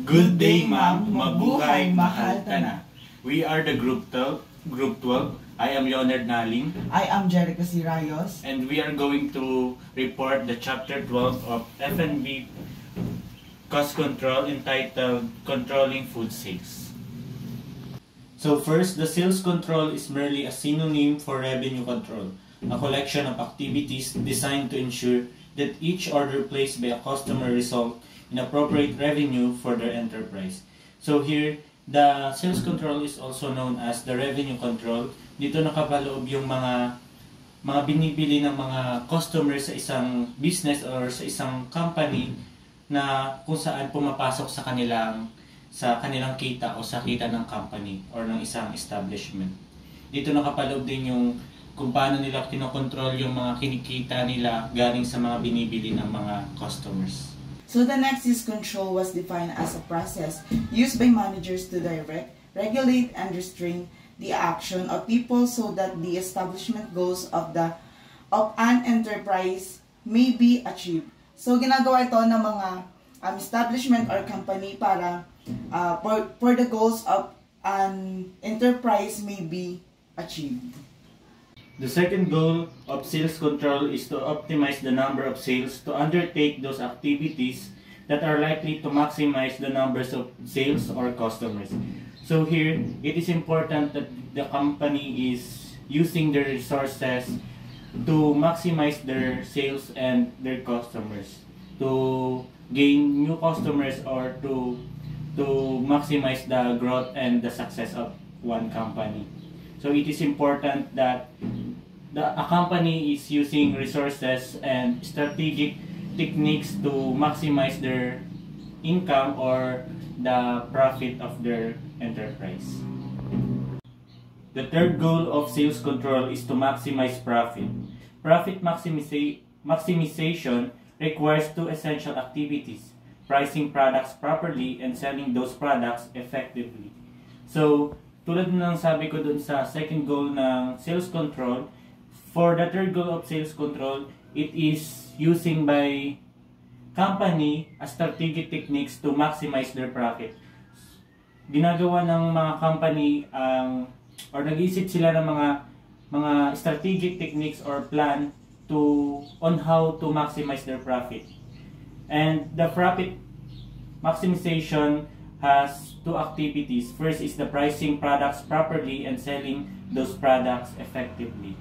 Good day, ma'am. Mabuhay, mahal ka na. We are the Group 12. I am Leonard Naling. I am Jerica C. Rayos. And we are going to report the Chapter 12 of F&B Cost Control entitled Controlling Food Sales. So first, the sales control is merely a synonym for revenue control, a collection of activities designed to ensure that each order placed by a customer result in appropriate revenue for their enterprise. So here, the sales control is also known as the revenue control. Dito nakapaloob yung mga binibili ng mga customers sa isang business or sa isang company na kung saan pumapasok sa kanilang kita o sa kita ng company or ng isang establishment. Dito nakapaloob din yung kung paano nila kinokontrol yung mga kinikita nila galing sa mga binibili ng mga customers. So the next is control was defined as a process used by managers to direct, regulate, and restrain the action of people so that the establishment goals of an enterprise may be achieved. So ginagawa ito ng mga establishment or company para for the goals of an enterprise may be achieved. The second goal of sales control is to optimize the number of sales to undertake those activities that are likely to maximize the numbers of sales or customers. So here, it is important that the company is using their resources to maximize their sales and their customers, to gain new customers or to maximize the growth and the success of one company. So it is important that a company is using resources and strategic techniques to maximize their income or the profit of their enterprise. The third goal of sales control is to maximize profit. Profit maximization requires two essential activities: pricing products properly and selling those products effectively. So, tulad ng sabi ko dun sa second goal ng sales control, for the third goal of sales control, it is using by company a strategic techniques to maximize their profit. Ginagawa ng mga company or nag-iisip sila ng mga strategic techniques or plan on how to maximize their profit. And the profit maximization has two activities. First is the pricing products properly and selling those products effectively.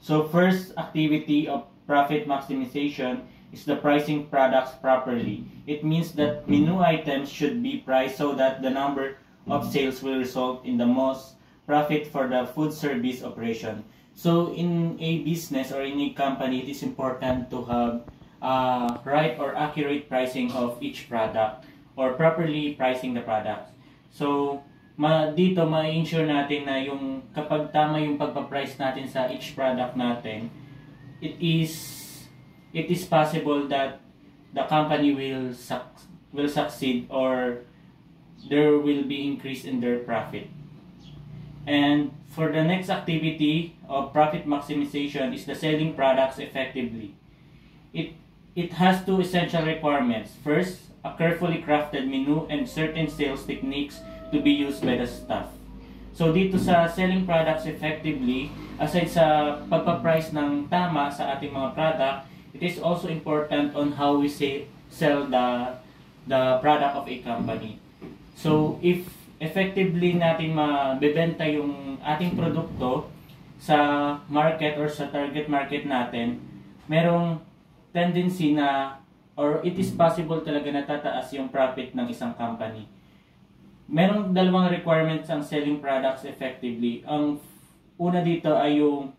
So first activity of profit maximization is the pricing products properly. It means that menu items should be priced so that the number of sales will result in the most profit for the food service operation. So in a business or in a company, it is important to have right or accurate pricing of each product or properly pricing the products. So dito ma-ensure natin na yung kapag tama yung pagpa-price natin sa each product natin, it is possible that the company will succeed or there will be increase in their profit. And for the next activity of profit maximization is the selling products effectively. It has two essential requirements. First, a carefully crafted menu and certain sales techniques to be used by the staff. So dito sa selling products effectively, aside sa pagpa-price ng tama sa ating mga product, it is also important on how we sell the product of a company. So if effectively natin mabebenta yung ating produkto sa market or sa target market natin, merong tendency na or it is possible talaga na tataas yung profit ng isang company. Merong dalawang requirements ang selling products effectively. Ang una dito ay yung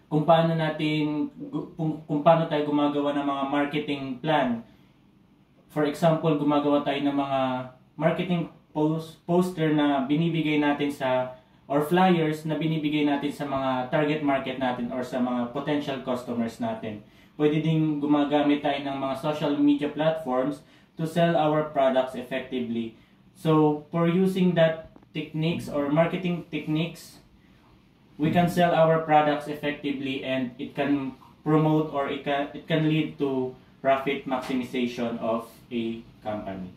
kung paano tayo gumagawa ng mga marketing plan. For example, gumagawa tayo ng mga marketing poster na binibigay natin or flyers na binibigay natin sa mga target market natin or sa mga potential customers natin. Pwede din gumagamit tayo ng mga social media platforms to sell our products effectively. So, for using that techniques or marketing techniques, we can sell our products effectively and it can promote or it can lead to profit maximization of a company.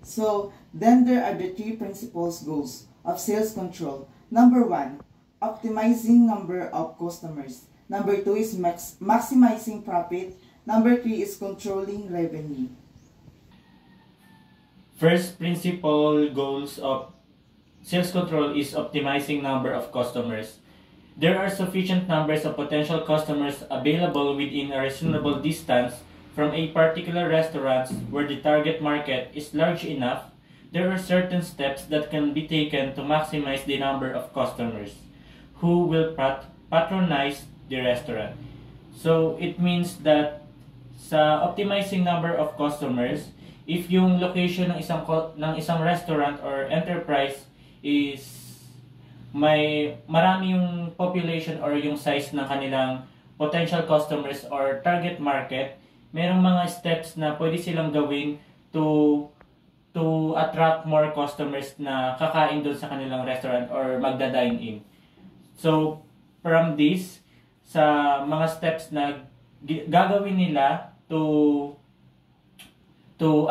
So, then there are the three principles goals of sales control. Number 1, optimizing number of customers. Number 2 is maximizing profit. Number 3 is controlling revenue. First principle goals of sales control is optimizing number of customers. There are sufficient numbers of potential customers available within a reasonable distance from a particular restaurant where the target market is large enough. There are certain steps that can be taken to maximize the number of customers who will patronize the restaurant. So it means that sa optimizing number of customers, if yung location ng isang restaurant or enterprise is marami yung population or yung size ng kanilang potential customers or target market, merong mga steps na pwede silang gawin to attract more customers na kakain doon sa kanilang restaurant or magda-dine in. So, from this, sa mga steps na gagawin nila to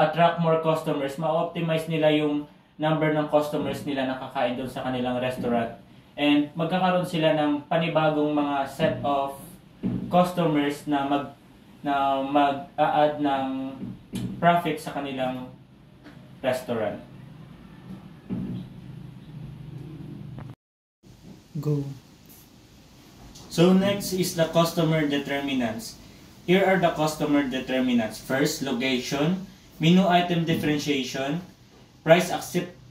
attract more customers, ma-optimize nila yung number ng customers nila na kakain doon sa kanilang restaurant. And magkakaroon sila ng panibagong mga set of customers na mag-a-add ng profit sa kanilang restaurant. Go. So next is the customer determinants. Here are the customer determinants. First, location, menu item differentiation, price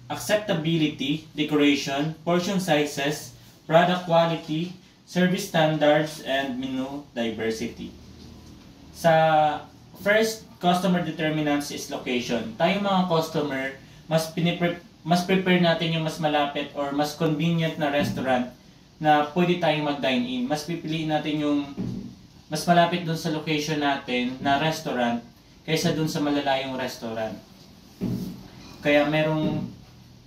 acceptability, decoration, portion sizes, product quality, service standards, and menu diversity. Sa first customer determinants is location. Tayong mga customer, mas prepare natin yung mas malapit or mas convenient na restaurant na pwede tayong mag-dine in. Mas pipiliin natin yung mas malapit dun sa location natin na restaurant kaysa dun sa malalayong restaurant. Kaya merong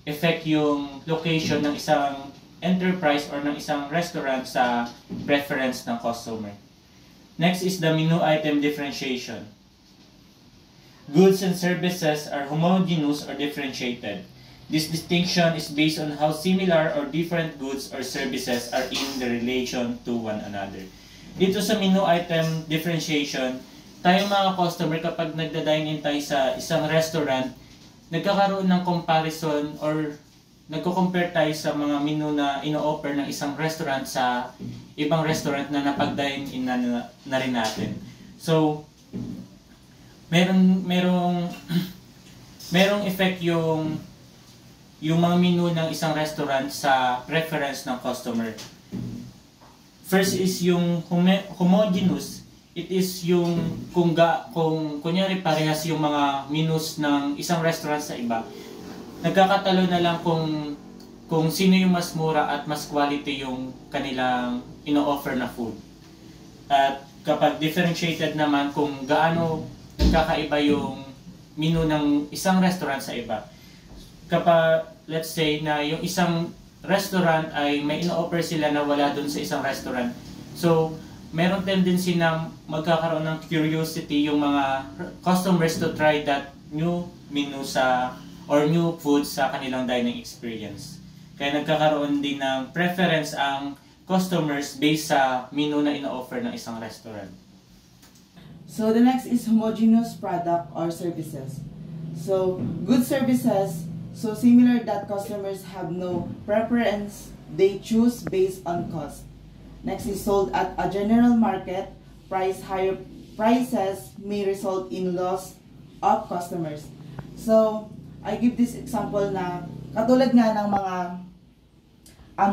effect yung location ng isang enterprise or ng isang restaurant sa preference ng customer. Next is the menu item differentiation. Goods and services are homogeneous or differentiated. This distinction is based on how similar or different goods or services are in the relation to one another. Dito sa menu item differentiation, tayong mga customer kapag nagda-dine in tayo sa isang restaurant, nagkakaroon ng comparison or nagko-compare tayo sa mga menu na ino-offer ng isang restaurant sa ibang restaurant na napag-dine in na rin natin. So, merong effect yung mga menu ng isang restaurant sa preference ng customer. First is yung homogeneous. It is yung kung kunyari parehas yung mga menus ng isang restaurant sa iba. Nagkakatalo na lang kung sino yung mas mura at mas quality yung kanilang ino-offer na food. At kapag differentiated naman kung gaano nagkakaiba yung menu ng isang restaurant sa iba. Kapag let's say na yung isang restaurant ay may ino-offer sila na wala dun sa isang restaurant. So, meron tendency na magkakaroon ng curiosity yung mga customers to try that new menu or new food sa kanilang dining experience. Kaya nagkakaroon din ng preference ang customers based sa menu na ino-offer ng isang restaurant. So the next is homogeneous product or services. So good services, so similar that customers have no preference, they choose based on cost. Next is sold at a general market, higher prices may result in loss of customers. So I give this example na katulad nga ng mga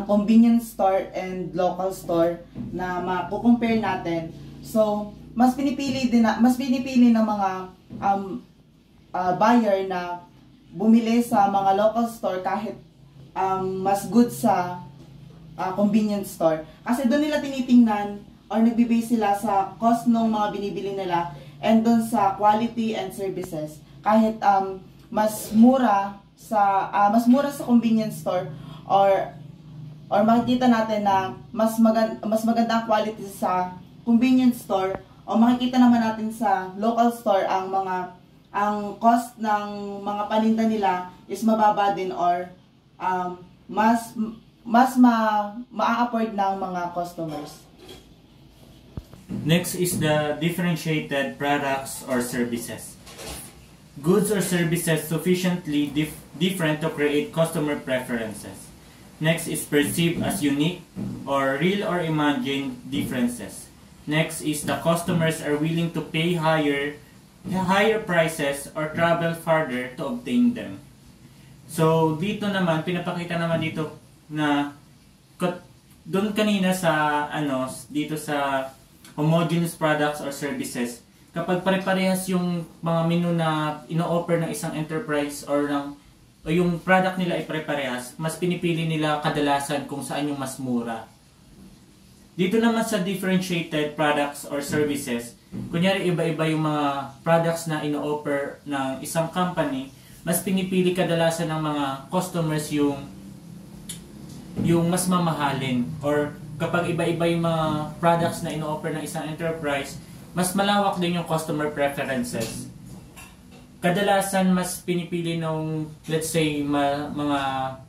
convenience store and local store na makukompare natin. So, mas pinipili ng mga buyer na bumili sa mga local store kahit mas good sa convenience store. Kasi doon nila tinitingnan or nagbe-base sila sa cost ng mga binibili nila and doon sa quality and services. Kahit mas mura sa convenience store or makikita natin na mas maganda ang quality sa convenience store o makikita naman natin sa local store ang mga ang cost ng mga paninda nila is mababa din or mas ma-afford ng mga customers. Next is the differentiated products or services. Goods or services sufficiently different to create customer preferences. Next is perceived as unique or real or imagined differences. Next is the customers are willing to pay higher prices or travel farther to obtain them. So dito naman pinapakita naman dito na doon kanina sa dito sa homogeneous products or services, kapag pare-parehas yung mga menu na ino-offer ng isang enterprise or yung product nila ay pare-parehas, mas pinipili nila kadalasan kung saan yung mas mura. Dito naman sa differentiated products or services, kunyari iba-iba yung mga products na ino-offer ng isang company, mas pinipili kadalasan ng mga customers yung mas mamahalin. Or kapag iba-iba yung mga products na ino-offer ng isang enterprise, mas malawak din yung customer preferences. Kadalasan mas pinipili ng, let's say, mga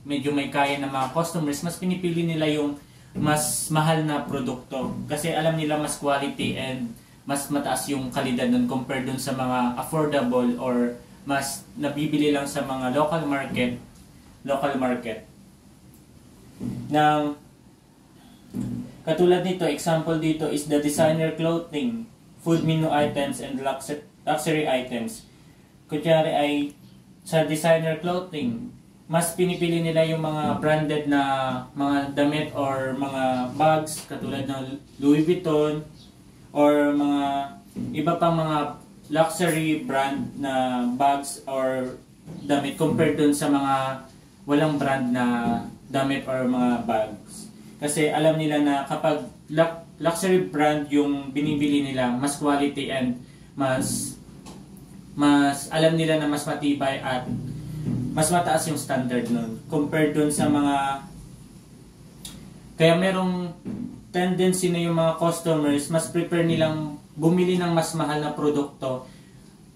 medyo may kaya na mga customers, mas pinipili nila yung mas mahal na produkto kasi alam nila mas quality and mas mataas yung kalidad nun compared dun sa mga affordable or mas nabibili lang sa mga local market ng katulad nito. Example dito is the designer clothing, food menu items and luxury items. Kunyari ay sa designer clothing, mas pinipili nila yung mga branded na mga damit or mga bags katulad ng Louis Vuitton or mga iba pang mga luxury brand na bags or damit compared dun sa mga walang brand na damit or mga bags. Kasi alam nila na kapag luxury brand yung binibili nila, mas quality and mas alam nila na mas matibay at mas mataas yung standard nun compared dun sa mga kaya merong tendency na yung mga customers mas prefer nilang bumili ng mas mahal na produkto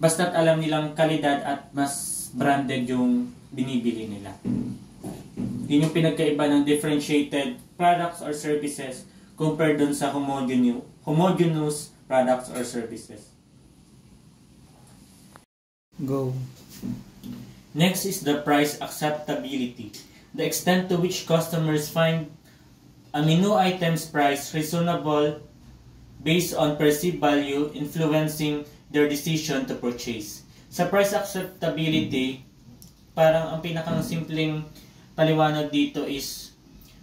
basta't alam nilang kalidad at mas branded yung binibili nila. Yun yung pinagkaiba ng differentiated products or services compared dun sa homogeneous products or services. Go. Next is the price acceptability, the extent to which customers find a menu item's price reasonable based on perceived value influencing their decision to purchase. Sa price acceptability, parang ang pinakang simpleng paliwanag dito is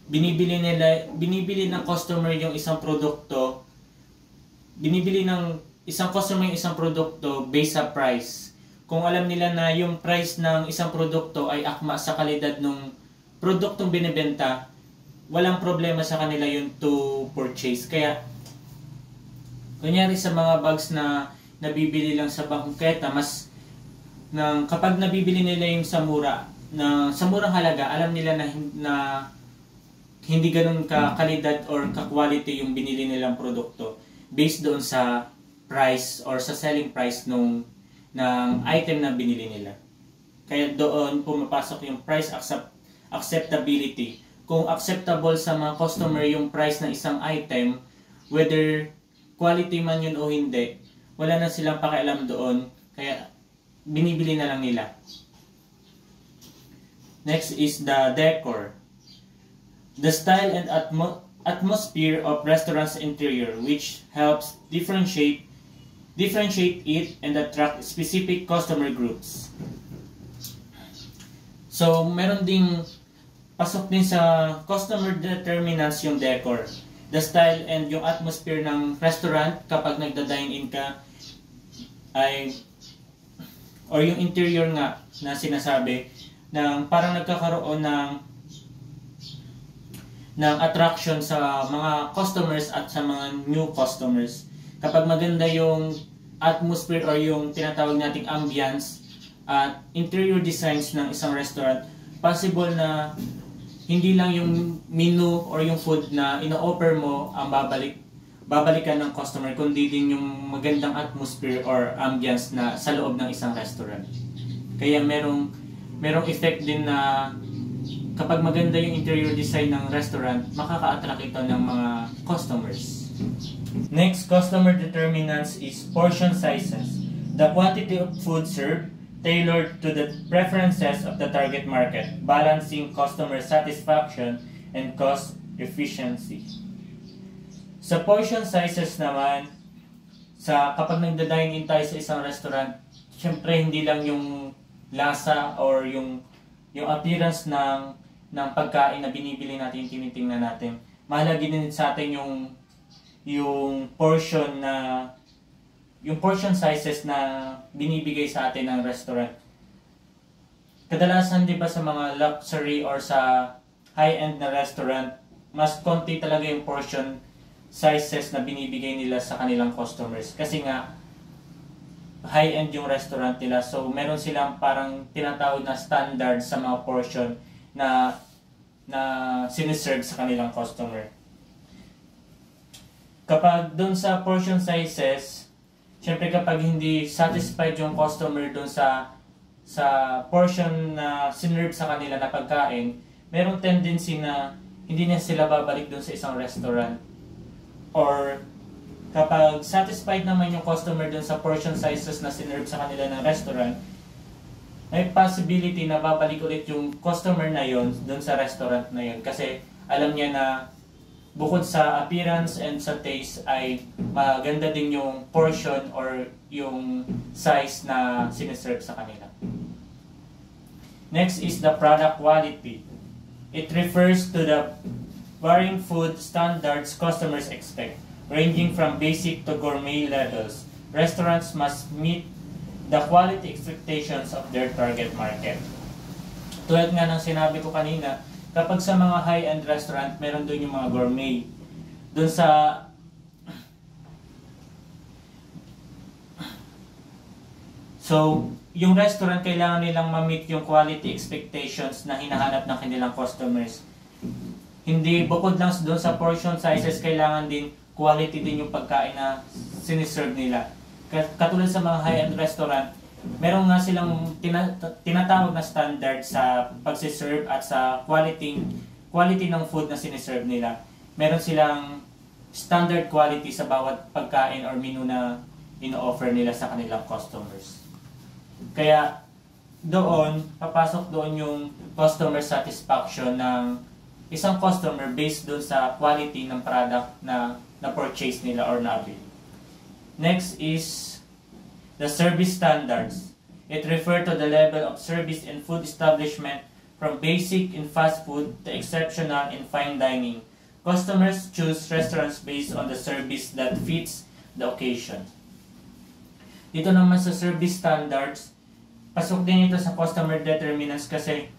binibili ng customer yung isang produkto, binibili ng isang customer yung isang produkto based sa price. Kung alam nila na yung price ng isang produkto ay akma sa kalidad ng produktong binibenta, walang problema sa kanila yun to purchase. Kaya, kunyari sa mga bags na nabibili lang sa bangketa, kapag nabibili nila yung sa murang halaga, alam nila na hindi ganun ka-kalidad or ka-quality yung binili nilang produkto based doon sa price or sa selling price ng item na binili nila. Kaya doon pumapasok yung price acceptability. Kung acceptable sa mga customer yung price ng isang item, whether quality man yun o hindi, wala na silang pakialam doon, kaya binibili na lang nila. Next is the decor. The style and atmosphere of restaurant's interior, which helps differentiate it and attract specific customer groups. So, meron ding pasok din sa customer determinants yung decor. The style and yung atmosphere ng restaurant kapag nagda-dine-in ka or yung interior nga na sinasabi ng parang nagkakaroon ng attraction sa mga customers at sa mga new customers. Kapag maganda yung atmosphere or yung tinatawag nating ambience at interior designs ng isang restaurant, possible na hindi lang yung menu or yung food na ino-offer mo ang babalik, babalikan ng customer, kundi din yung magandang atmosphere or ambience na sa loob ng isang restaurant. Kaya merong effect din na kapag maganda yung interior design ng restaurant, makaka-attract ito ng mga customers. Next, customer determinants is portion sizes. The quantity of food served tailored to the preferences of the target market, balancing customer satisfaction and cost efficiency. Sa portion sizes naman, kapag nagda-dine in tayo sa isang restaurant, syempre hindi lang yung lasa or yung appearance ng pagkain na binibili natin, tinitingnan natin. Mahalaga din sa atin yung portion sizes na binibigay sa atin ng restaurant. Kadalasan, di ba, sa mga luxury or sa high-end na restaurant, mas konti talaga yung portion sizes na binibigay nila sa kanilang customers. Kasi nga, high-end yung restaurant nila. So, meron silang parang tinatawag na standard sa mga portion na siniserve sa kanilang customer. Kapag doon sa portion sizes, syempre kapag hindi satisfied yung customer doon sa portion na sinerve sa kanila na pagkain, merong tendency na hindi na sila babalik doon sa isang restaurant. Or kapag satisfied naman yung customer doon sa portion sizes na sinerve sa kanila ng restaurant, may possibility na babalik ulit yung customer na yon doon sa restaurant na yon kasi alam niya na bukod sa appearance and sa taste ay maganda din yung portion or yung size na siniserve sa kanila. Next is the product quality. It refers to the varying food standards customers expect, ranging from basic to gourmet levels. Restaurants must meet the quality expectations of their target market. Tulad nga ng sinabi ko kanina, kapag sa mga high-end restaurant, meron doon yung mga gourmet. Doon sa So, yung restaurant kailangan nilang ma-meet yung quality expectations na hinahanap ng kanilang customers. Hindi bukod lang doon sa portion sizes, kailangan din quality din yung pagkain na siniserve nila. Katulad sa mga high-end restaurant, meron nga silang tinatawag na standard sa pagsiserve at sa quality ng food na siniserve nila. Meron silang standard quality sa bawat pagkain or menu na ino-offer nila sa kanilang customers. Kaya papasok doon yung customer satisfaction ng isang customer based doon sa quality ng product na purchase nila or na-avail. Next is the service standards. It refers to the level of service in food establishment from basic in fast food to exceptional in fine dining. Customers choose restaurants based on the service that fits the occasion. Dito naman sa service standards, pasok din ito sa customer determinants kasi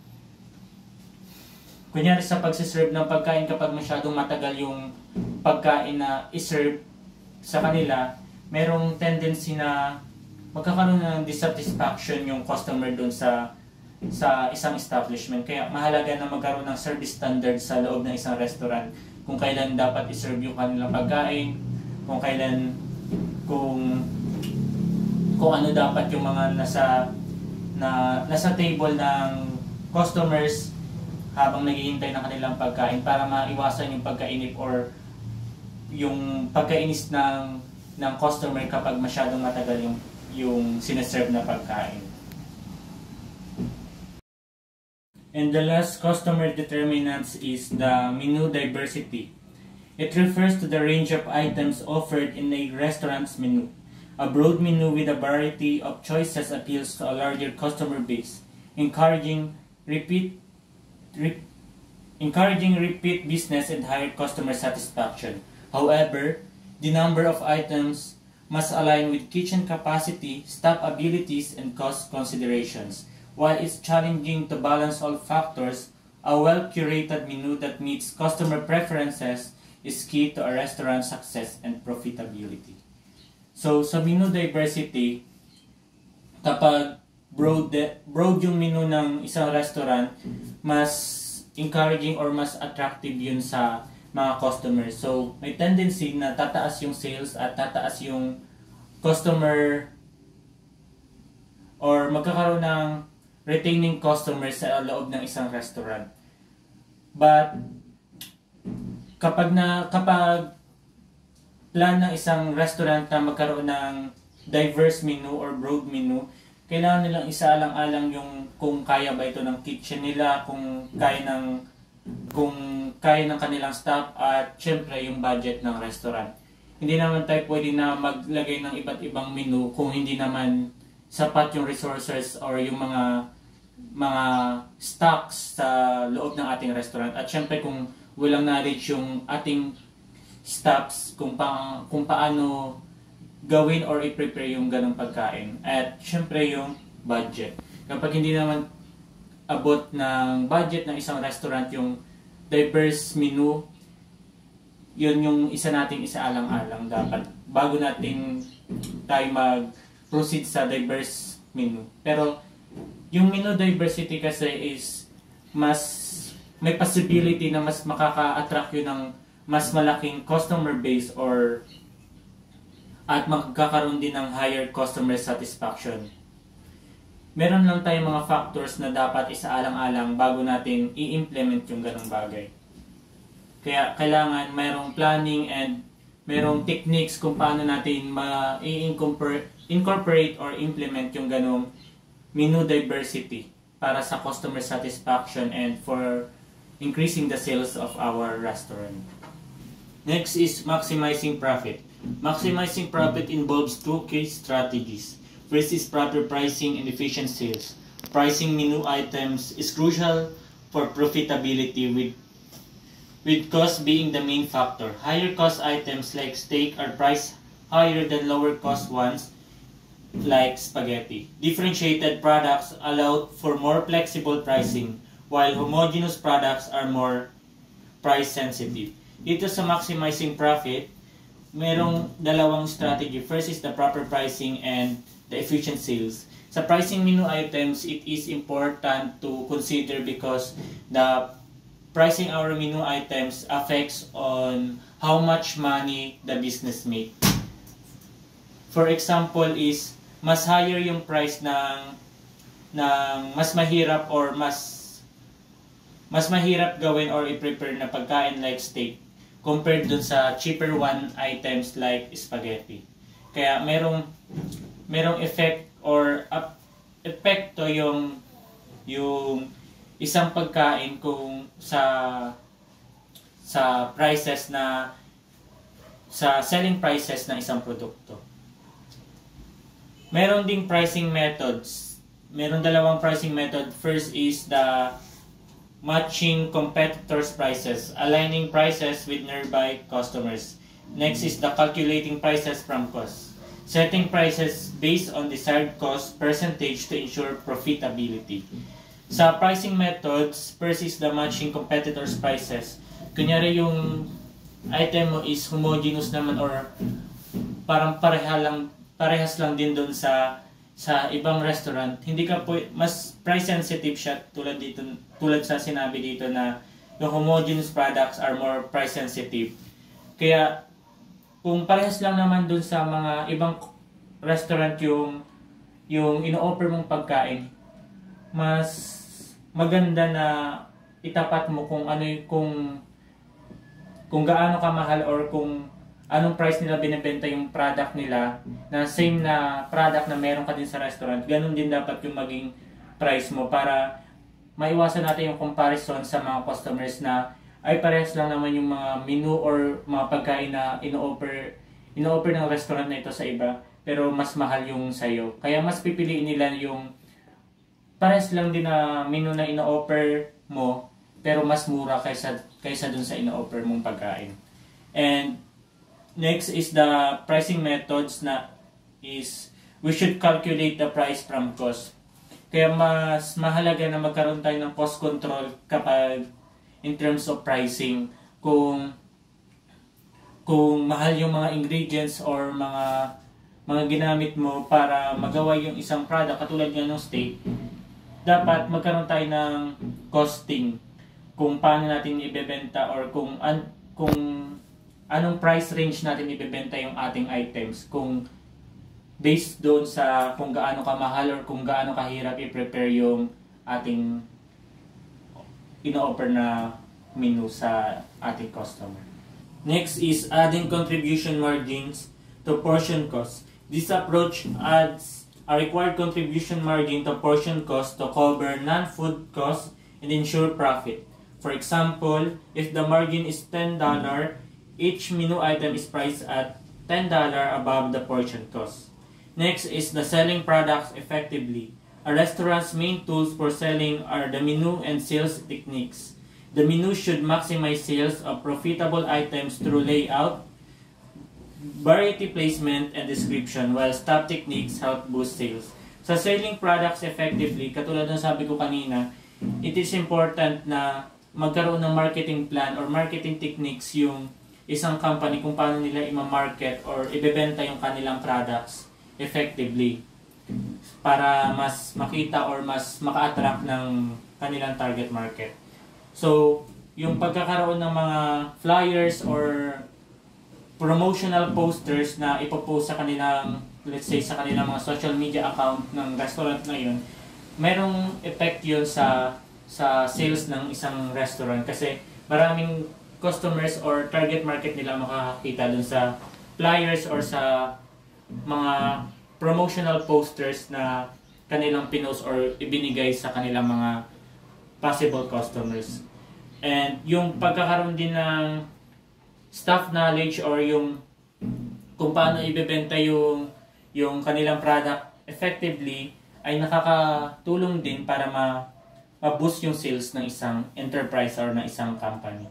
kunyari sa pagsiserve ng pagkain, kapag masyadong matagal yung pagkain na iserve sa kanila, merong tendency na magkakaroon ng dissatisfaction yung customer doon sa isang establishment. Kaya mahalaga na magkaroon ng service standards sa loob ng isang restaurant. Kung kailan dapat iserve yung kanilang pagkain, kung ano dapat yung mga nasa table ng customers habang naghihintay ng kanilang pagkain para maiwasan yung pagkainip or yung pagkainis ng customer kapag masyadong matagal yung sineserve na pagkain. And the last customer determinants is the menu diversity. It refers to the range of items offered in a restaurant's menu. A broad menu with a variety of choices appeals to a larger customer base, encouraging repeat business and higher customer satisfaction. However, the number of items must align with kitchen capacity, staff abilities, and cost considerations. While it's challenging to balance all factors, a well-curated menu that meets customer preferences is key to a restaurant's success and profitability. So, sa menu diversity, kapag broad yung menu ng isang restaurant, mas encouraging or mas attractive yun sa mga customers. So, may tendency na tataas yung sales at tataas yung customer or magkakaroon ng retaining customers sa loob ng isang restaurant. But kapag plan ng isang restaurant na magkaroon ng diverse menu or broad menu, kailangan nilang isaalang-alang yung kung kaya ba ito ng kitchen nila, kung kaya ng kanilang staff, at syempre yung budget ng restaurant. Hindi naman tayo pwede na maglagay ng iba't ibang menu kung hindi naman sapat yung resources or yung mga stocks sa loob ng ating restaurant. At syempre kung walang knowledge yung ating staffs kung paano gawin or i-prepare yung ganong pagkain. At syempre yung budget. Kapag hindi naman abot ng budget ng isang restaurant yung diverse menu, yun yung isa nating isaalang-alang dapat bago natin tayo mag-proceed sa diverse menu. Pero yung menu diversity kasi is mas may possibility na mas makaka-attract yun ng mas malaking customer base at magkakaroon din ng higher customer satisfaction. Meron lang tayong mga factors na dapat isaalang-alang bago natin i-implement yung ganong bagay. Kaya kailangan mayroong planning and mayroong techniques kung paano natin ma-incorporate or implement yung ganong menu diversity para sa customer satisfaction and for increasing the sales of our restaurant. Next is maximizing profit. Maximizing profit involves two key strategies. First is proper pricing and efficient sales. Pricing menu items is crucial for profitability with cost being the main factor. Higher cost items like steak are priced higher than lower cost ones like spaghetti. Differentiated products allow for more flexible pricing, while homogeneous products are more price sensitive. Dito sa maximizing profit, merong dalawang strategy. First is the proper pricing and the efficient sales. Sa pricing menu items, it is important to consider because the pricing our menu items affects on how much money the business make. For example is mas higher yung price ng mas mahirap or mas mahirap gawin or i-prepare na pagkain like steak compared dun sa cheaper one items like spaghetti. Kaya merong effect or epekto yung isang pagkain kung sa prices na sa selling prices ng isang produkto. Meron ding pricing methods. Meron dalawang pricing method. First is the matching competitors' prices, aligning prices with nearby customers. Next is the calculating prices from cost, setting prices based on desired cost percentage to ensure profitability. Sa pricing methods, first is the matching competitors' prices. Kunyari yung item mo is homogeneous naman or parang parehas lang din doon sa ibang restaurant, hindi ka mas price sensitive siya tulad sa sinabi dito na yung homogeneous products are more price sensitive. Kaya kung parehas lang naman doon sa mga ibang restaurant yung ino-offer mong pagkain, mas maganda na itapat mo kung gaano kamahal or kung anong price nila binebenta yung product nila na same na product na meron ka din sa restaurant. Ganun din dapat yung maging price mo para maiwasan natin yung comparison sa mga customers na ay parehas lang naman yung mga menu or mga pagkain na ino-offer ng restaurant na ito sa iba pero mas mahal yung sayo. Kaya mas pipiliin nila yung parehas lang din na menu na ino-offer mo pero mas mura kaysa dun sa ino-offer mong pagkain. And next is the pricing methods na is we should calculate the price from cost. Kaya mas mahalaga na magkaroon tayo ng cost control kapag in terms of pricing. Kung mahal yung mga ingredients or mga ginamit mo para magawa yung isang product katulad nga ng steak, dapat magkaroon tayo ng costing kung paano natin ibebenta or kung kung anong price range natin ibebenta yung ating items, kung based doon sa kung gaano kamahal or kung gaano kahirap i-prepare yung ating ino-offer na menu sa ating customer. Next is adding contribution margins to portion cost. This approach adds a required contribution margin to portion cost to cover non-food costs and ensure profit. For example, if the margin is $10, each menu item is priced at $10 above the portion cost. Next is the selling products effectively. A restaurant's main tools for selling are the menu and sales techniques. The menu should maximize sales of profitable items through layout, variety placement, and description, while staff techniques help boost sales. Sa selling products effectively, katulad ng sabi ko kanina, it is important na magkaroon ng marketing plan or marketing techniques yung isang company kung paano nila i-market or ibebenta yung kanilang products effectively para mas makita or mas maka-attract ng kanilang target market. So, yung pagkakaroon ng mga flyers or promotional posters na ipopost sa kanilang, let's say, sa kanilang mga social media account ng restaurant na yun, merong effect yun sa sales ng isang restaurant kasi maraming customers or target market nila makakakita dun sa flyers or sa mga promotional posters na kanilang pinost or ibinigay sa kanilang mga possible customers. And yung pagkakaroon din ng staff knowledge or yung kung paano ibebenta yung kanilang product effectively ay nakakatulong din para ma-boost yung sales ng isang enterprise or ng isang company.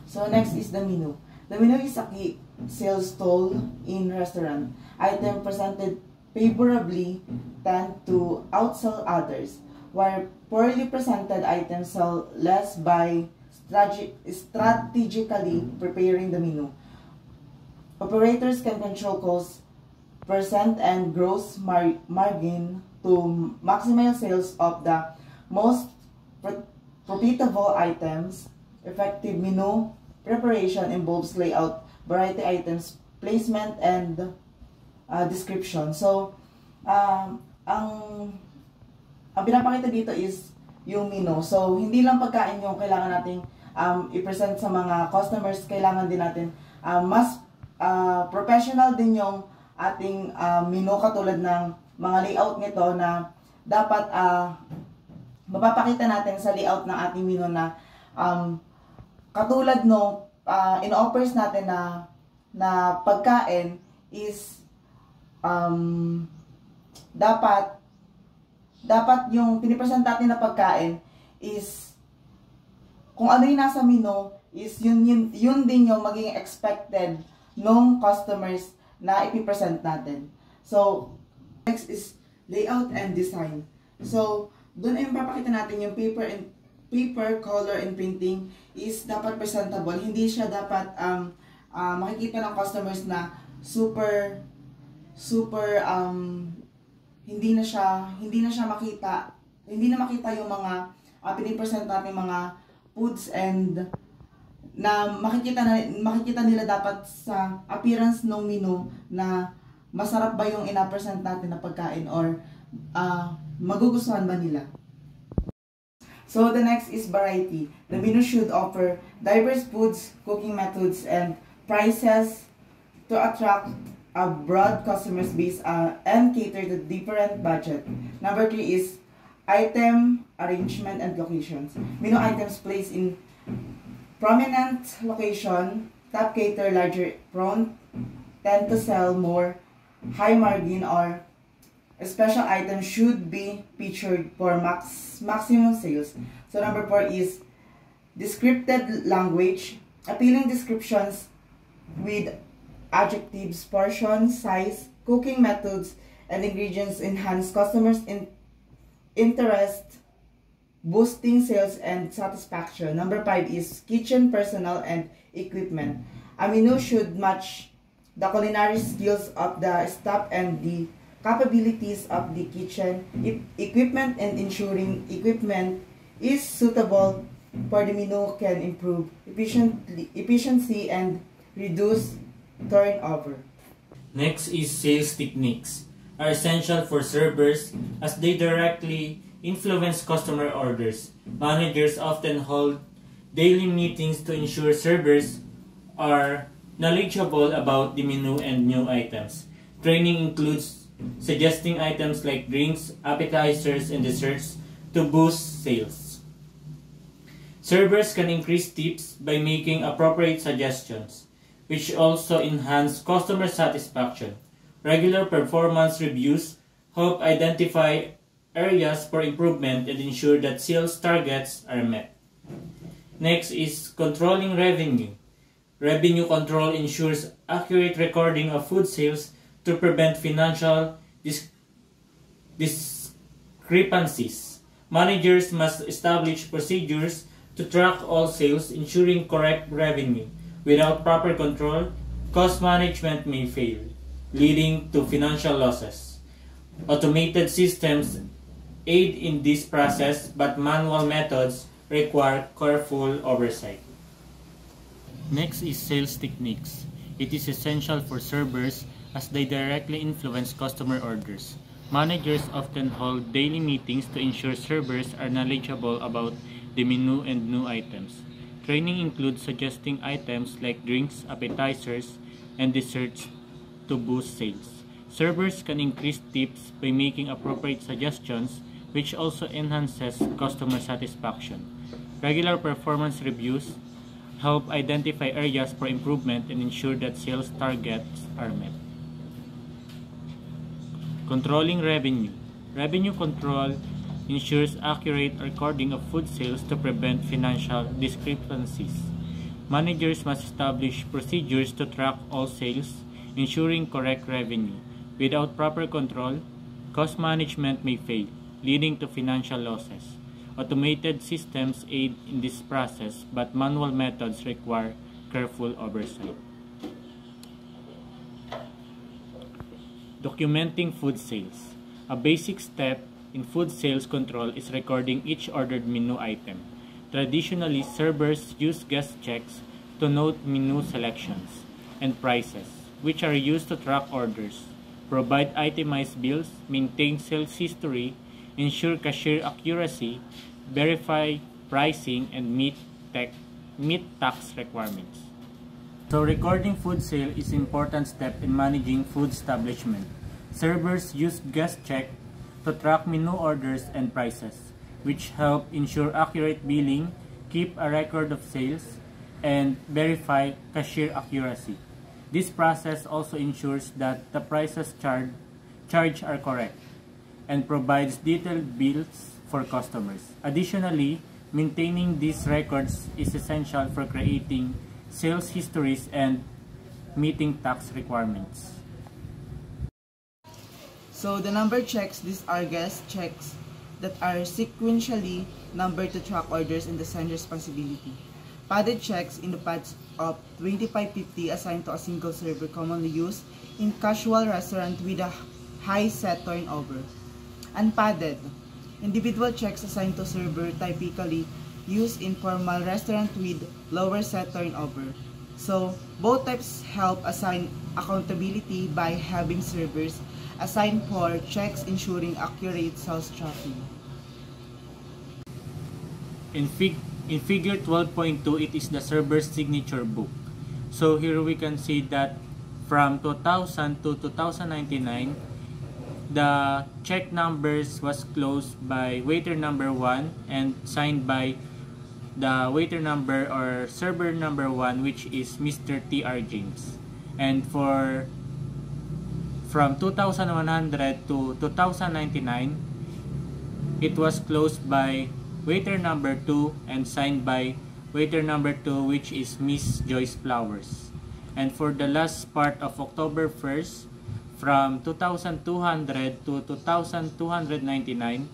So next is the menu. The menu is a key sales tool in restaurant. Item presented favorably tend to outsell others, while poorly presented items sell less by strategically preparing the menu. Operators can control costs, percent, and gross margin to maximize sales of the most profitable items. Effective menu preparation involves layout, variety items, placement, and description. So, ang pinapakita dito is yung menu. So, hindi lang pagkain yung kailangan nating i-present sa mga customers. Kailangan din natin mas professional din yung ating menu, katulad ng mga layout nito na dapat mapapakita natin sa layout ng ating menu na katulad nung in-offers natin na pagkain is dapat yung pinipresent natin na pagkain is kung ano yung nasa menu is yun din yung maging expected ng customers na ipipresent natin. So, next is layout and design. So, doon ay papakita natin yung paper, color, and printing is dapat presentable. Hindi siya dapat makikita ng customers na super hindi na makita yung mga pinipresent natin mga foods, and na makikita nila dapat sa appearance ng menu na masarap ba yung ina-present natin na pagkain or magugustuhan ba nila. So the next is variety. The menu should offer diverse foods, cooking methods, and prices to attract a broad customer base and cater to different budget. Number 3 is item arrangement and locations. Menu items placed in prominent location, top cater larger front, tend to sell more high margin, or special items should be featured for maximum sales. So number 4 is descriptive language. Appealing descriptions with adjectives, portion, size, cooking methods, and ingredients enhance customers' interest, boosting sales and satisfaction. Number 5 is kitchen personnel and equipment. A menu should match the culinary skills of the staff and the capabilities of the kitchen equipment, and ensuring equipment is suitable for the menu can improve efficiency and reduce turnover. Next is sales techniques are essential for servers as they directly influence customer orders. Managers often hold daily meetings to ensure servers are knowledgeable about the menu and new items. Training includes suggesting items like drinks, appetizers, and desserts to boost sales. Servers can increase tips by making appropriate suggestions, which also enhance customer satisfaction. Regular performance reviews help identify areas for improvement and ensure that sales targets are met. Next is controlling revenue. Revenue control ensures accurate recording of food sales to prevent financial discrepancies. Managers must establish procedures to track all sales, ensuring correct revenue. Without proper control, cost management may fail, leading to financial losses. Automated systems aid in this process, but manual methods require careful oversight. Next is sales techniques. It is essential for servers as they directly influence customer orders. Managers often hold daily meetings to ensure servers are knowledgeable about the menu and new items. Training includes suggesting items like drinks, appetizers, and desserts to boost sales. Servers can increase tips by making appropriate suggestions, which also enhances customer satisfaction. Regular performance reviews help identify areas for improvement and ensure that sales targets are met. Controlling revenue. Revenue control ensures accurate recording of food sales to prevent financial discrepancies. Managers must establish procedures to track all sales, ensuring correct revenue. Without proper control, cost management may fail, leading to financial losses. Automated systems aid in this process, but manual methods require careful oversight. Documenting food sales. A basic step in food sales control is recording each ordered menu item. Traditionally, servers use guest checks to note menu selections and prices, which are used to track orders, provide itemized bills, maintain sales history, ensure cashier accuracy, verify pricing, and meet tax requirements. So recording food sale is an important step in managing food establishment. Servers use guest check to track menu orders and prices, which help ensure accurate billing, keep a record of sales, and verify cashier accuracy. This process also ensures that the prices charged are correct and provides detailed bills for customers. Additionally, maintaining these records is essential for creating sales histories and meeting tax requirements. So the number checks, these are guest checks that are sequentially numbered to track orders and assign responsibility. Padded checks in the pads of 2550 assigned to a single server, commonly used in casual restaurant with a high set turnover. Unpadded, individual checks assigned to server, typically used in formal restaurant with lower set turnover. So both types help assign accountability by having servers assign for checks ensuring accurate sales tracking. In figure 12.2, it is the server's signature book. So here we can see that from 2000 to 2099, the check numbers was closed by waiter number 1 and signed by the waiter number or server number 1, which is Mr. T.R. James. And from 2100 to 2099, it was closed by waiter number 2 and signed by waiter number 2, which is Miss Joyce Flowers. And for the last part of October 1st, from 2200 to 2299,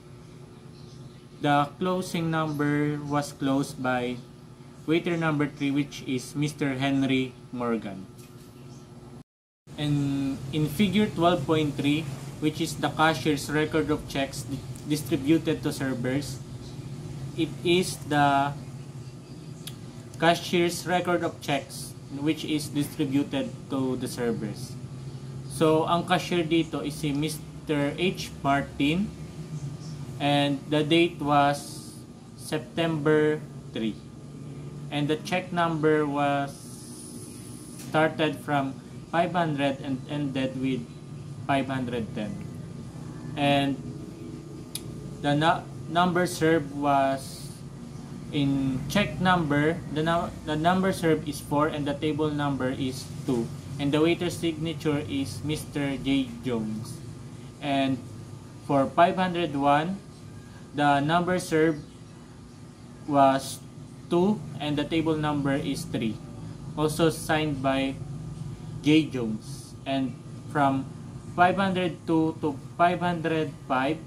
the closing number was closed by waiter number 3, which is Mr. Henry Morgan. And in figure 12.3, which is the cashier's record of checks distributed to servers, it is the cashier's record of checks which is distributed to the servers. So, ang cashier dito is si Mr. H. Martin and the date was September 3. And the check number was started from 500 and ended with 510. And the number served was in check number, the number served is 4 and the table number is 2. And the waiter's signature is Mr. J. Jones. And for 501, the number served was 2 and the table number is 3. Also signed by J. Jones. And from 502 to 505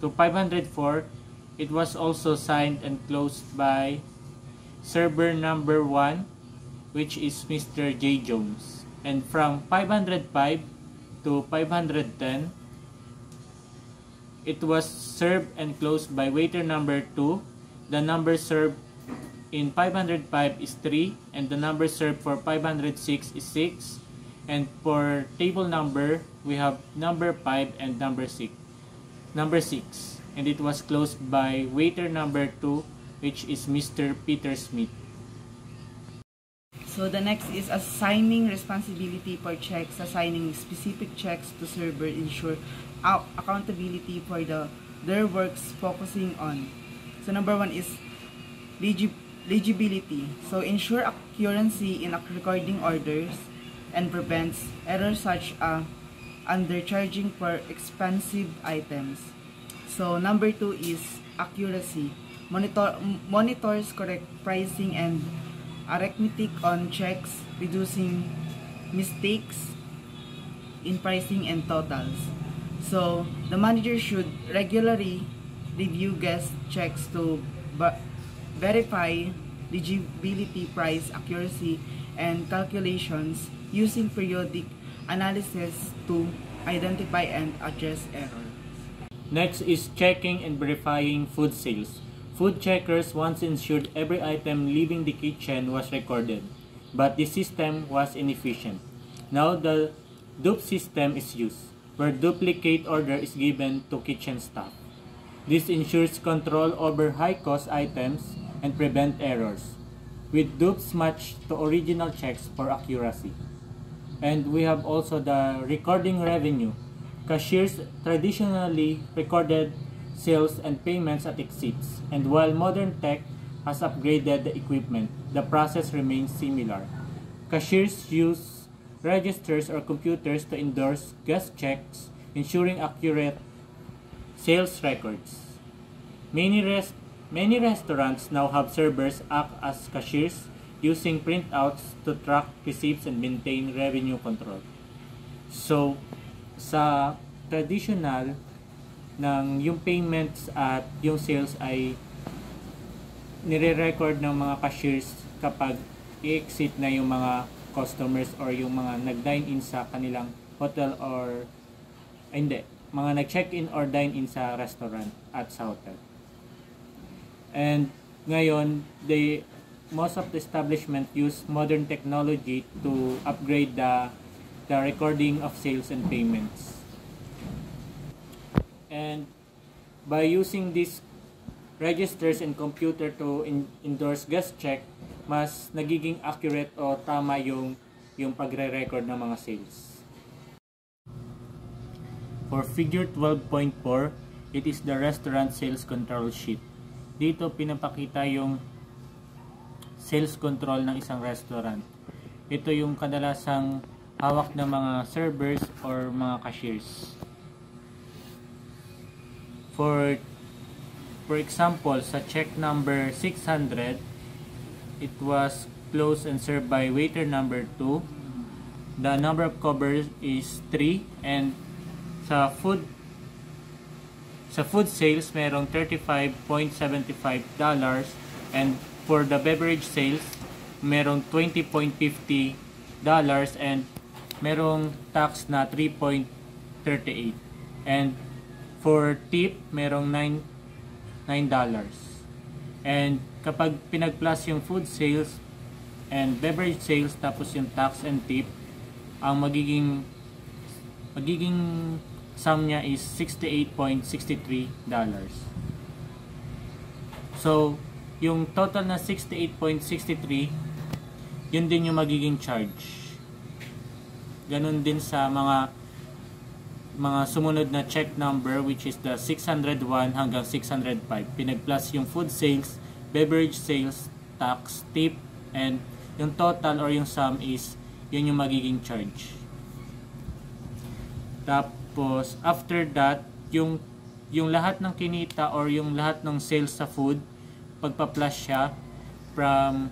to 504, it was also signed and closed by server number 1, which is Mr. J. Jones. And from 505 to 510, it was served and closed by waiter number 2. The number served in 505 is 3, and the number served for 506 is 6. And for table number, we have number 5 and number 6. And it was closed by waiter number 2, which is Mr. Peter Smith. So the next is assigning responsibility for checks. Assigning specific checks to server ensure accountability for their works focusing on. So number 1 is legibility. So ensure accuracy in recording orders and prevents errors such as undercharging for expensive items. So number 2 is accuracy. Monitors correct pricing and arithmetic on checks, reducing mistakes in pricing and totals. So the manager should regularly review guest checks to verify legibility, price accuracy, and calculations using periodic analysis to identify and address errors. Next is checking and verifying food sales. Food checkers once ensured every item leaving the kitchen was recorded, but the system was inefficient. Now the dupe system is used, where duplicate order is given to kitchen staff. This ensures control over high-cost items and prevent errors, with dupes matched to original checks for accuracy. And we have also the recording revenue. Cashiers traditionally recorded sales and payments at exits, and while modern tech has upgraded the equipment, the process remains similar. Cashiers use registers or computers to endorse guest checks, ensuring accurate sales records. Many restaurants now have servers act as cashiers, using printouts to track receipts and maintain revenue control. So, sa traditional ng yung payments at yung sales ay nire-record ng mga cashiers kapag i-exit na yung mga customers or yung mga nag-dine-in sa kanilang hotel or mga nag-check-in or dine-in sa restaurant at sa hotel. And ngayon, most of the establishment use modern technology to upgrade the recording of sales and payments. And by using these registers and computer to endorse guest check, mas nagiging accurate o tama yung pagre-record ng mga sales. For figure 12.4, it is the restaurant sales control sheet. Dito pinapakita yung sales control ng isang restaurant. Ito yung kadalasang hawak ng mga servers or mga cashiers. For example, sa check number 600, it was closed and served by waiter number 2. The number of covers is 3, and sa food sales merong $35.75, and for the beverage sales merong $20.50, and merong tax na $3.38, and for tip merong $9. And kapag pinag-plus yung food sales and beverage sales tapos yung tax and tip, ang magiging sum niya is $68.63. So, yung total na 68.63, yun din yung magiging charge. Ganun din sa mga sumunod na check number, which is the 601 hanggang 605. Pinag-plus yung food sales, beverage sales, tax, tip, and yung total or yung sum is yun yung magiging charge. Tapos after that, yung lahat ng kinita or yung lahat ng sales sa food, pagpa-plus siya from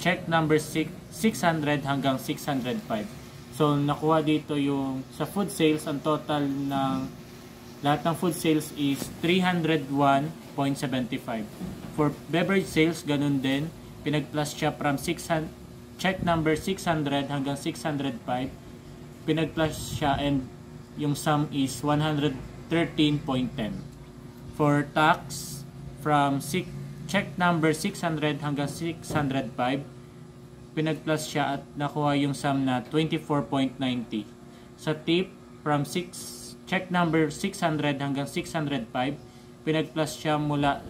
check number 600 hanggang 605. So nakuha dito yung sa food sales, ang total ng lahat ng food sales is 301.75. For beverage sales, ganun din, pinag-plus siya from check number 600 hanggang 605. Pinag-plus siya and yung sum is 113.10. For tax, from check number 600 hanggang 605, pinag-plus siya at nakuha yung sum na 24.90. Sa tip, from check number 600 hanggang 605, pinag-plus siya mula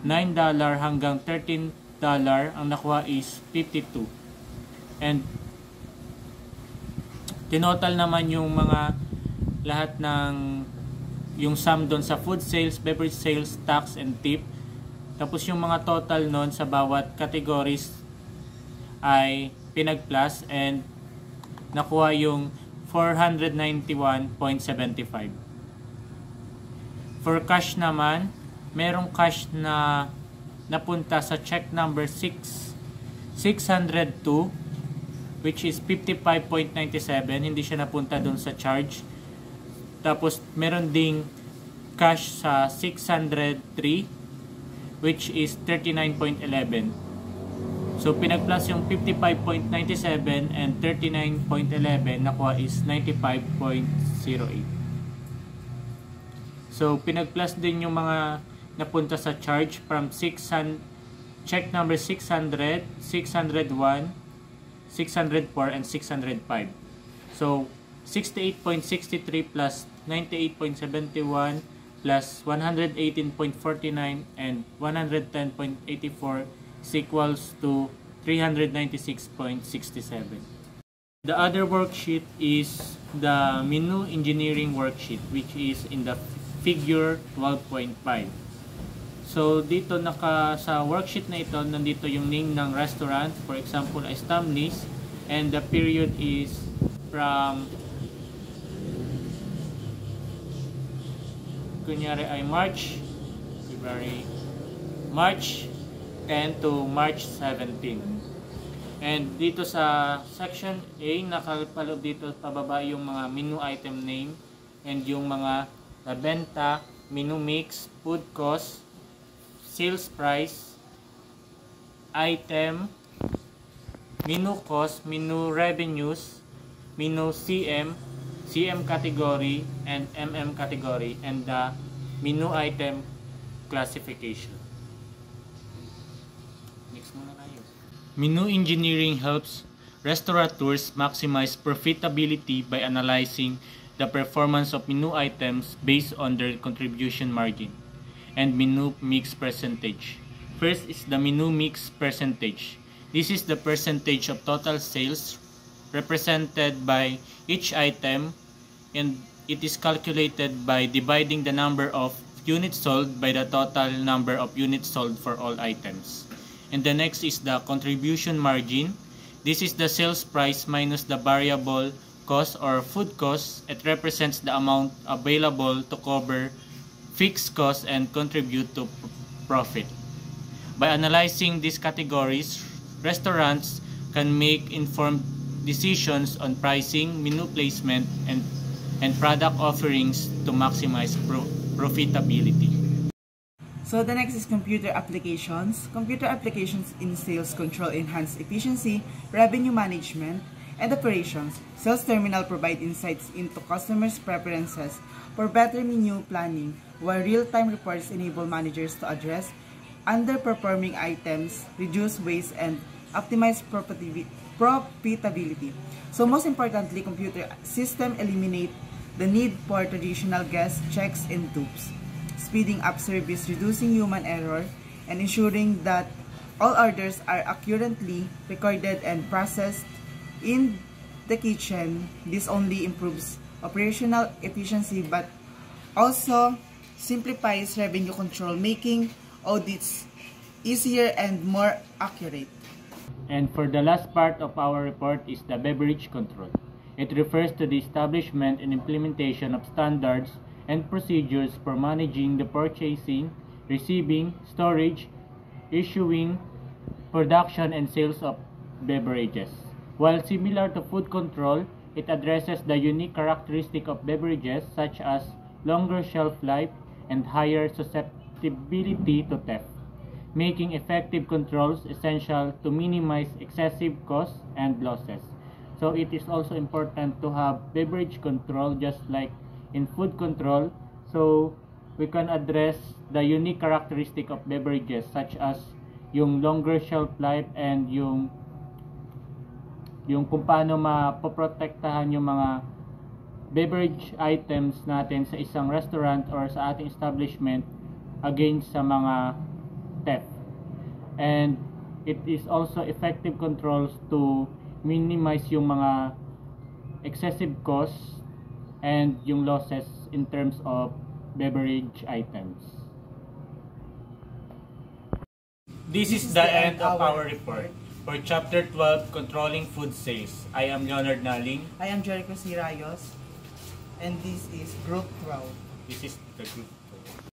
$9 hanggang $13, ang nakuha is 52. And tinotal naman yung mga lahat ng yung sum doon sa food sales, beverage sales, tax, and tip. Tapos yung mga total noon sa bawat categories ay pinag-plus and nakuha yung 491.75. For cash naman, merong cash na napunta sa check number 602, which is 55.97. Hindi siya napunta doon sa charge. Tapos meron ding cash sa 603, which is 39.11. So pinag-plus yung 55.97 and 39.11, nakuha is 95.08. So pinag-plus din yung mga napunta sa charge from check number 600, 601, 604, and 605. So 68.63 plus 98.71 plus 118.49 and 110.84 is equals to 396.67. The other worksheet is the menu engineering worksheet, which is in the figure 12.5. So dito sa worksheet na ito, nandito yung name ng restaurant, for example ay Stamnis, and the period is from kunyari ay March 10 to March 17. And dito sa section A, nakalpaloob dito pababa yung mga menu item name and yung mga benta, menu mix, food cost, sales price, item, menu cost, menu revenues, menu CM category, and MM category, and the menu item classification. Next muna tayo. Menu engineering helps restaurateurs maximize profitability by analyzing the performance of menu items based on their contribution margin and menu mix percentage. First is the menu mix percentage. This is the percentage of total sales represented by each item, and it is calculated by dividing the number of units sold by the total number of units sold for all items. And the next is the contribution margin. This is the sales price minus the variable cost or food cost. It represents the amount available to cover fixed costs and contribute to profit. By analyzing these categories, restaurants can make informed decisions on pricing, menu placement, and product offerings to maximize profitability. So the next is computer applications. Computer applications in sales control enhance efficiency, revenue management, and operations. Sales terminal provide insights into customers' preferences for better menu planning, while real-time reports enable managers to address underperforming items, reduce waste, and optimize profitability. So most importantly, computer system eliminate the need for traditional guest checks in tubes, speeding up service, reducing human error, and ensuring that all orders are accurately recorded and processed in the kitchen. This only improves operational efficiency but also simplifies revenue control, making audits easier and more accurate. And for the last part of our report is the beverage control. It refers to the establishment and implementation of standards and procedures for managing the purchasing, receiving, storage, issuing, production, and sales of beverages. While similar to food control, it addresses the unique characteristic of beverages such as longer shelf life and higher susceptibility to theft, making effective controls essential to minimize excessive costs and losses. So it is also important to have beverage control just like in food control, so we can address the unique characteristic of beverages such as yung longer shelf life and yung kung paano mapoprotektahan yung mga beverage items natin sa isang restaurant or sa ating establishment against sa mga theft. And it is also effective controls to minimize yung mga excessive costs and yung losses in terms of beverage items. This is the end of our report. For Chapter 12, Controlling Food Sales, I am Leonard Naling. I am Jericho C. Rayos, and this is Group 12. This is the group